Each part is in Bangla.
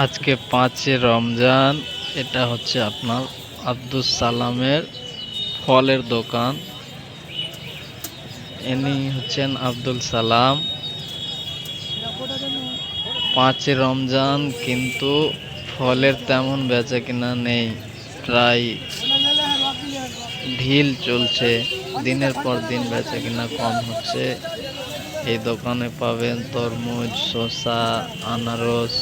আজকে 5 রমজান। এটা হচ্ছে আপনার আব্দুস সালামের ফলের দোকান। ইনি হচ্ছেন আব্দুল সালাম। 5 রমজান কিন্তু ফলের তেমন বেচাকেনা নেই, প্রায় ঢিল চলছে। দিনের পর দিন বেচাকেনা কম হচ্ছে। এই দোকানে পাবেন তরমুজ, শসা, আনারস।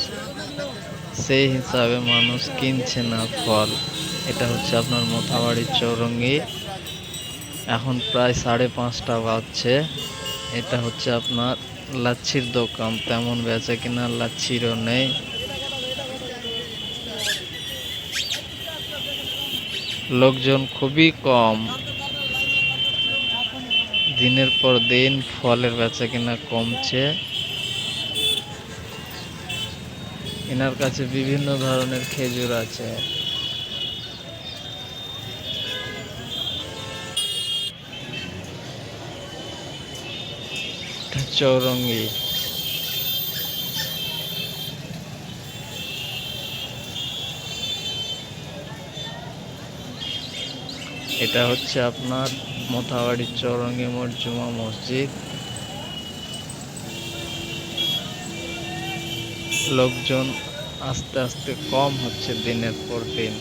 সেই হিসাবে মানুষ কিনছে না ফল। এটা হচ্ছে আপনার মোথাবাড়ির চৌরঙ্গি। এখন প্রায় 5:30 বাজছে। এটা হচ্ছে আপনার লাচ্ছির দোকান। তেমন বেচা কিনা লাচ্ছিরও নেই। লোকজন খুবই কম। দিনের পর দিন ফলের বেচা কিনা কমছে। এনার কাছে বিভিন্ন ধরনের খেজুর আছে। চৌরঙ্গি। এটা হচ্ছে আপনার মোথাবাড়ির চৌরঙ্গি মোড় জুমা মসজিদ। লোকজন আস্তে আস্তে কম হচ্ছে দিনের পর দিন।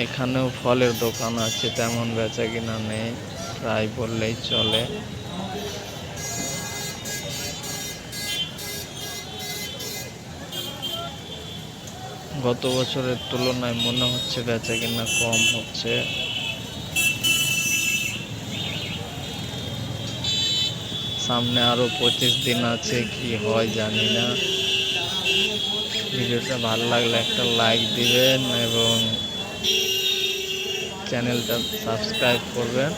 এখানেও ফলের দোকান আছে, তেমন বেচা কিনা নেই, প্রায় বললেই চলে। গত বছরের তুলনায় মনে হচ্ছে বেচা কিনা কম হচ্ছে। সামনে আরো 25 দিন আছে, কি হয় জানি না। ভিডিওটা ভালো লাগলে একটা লাইক দিবেন এবং চ্যানেলটা সাবস্ক্রাইব করবেন।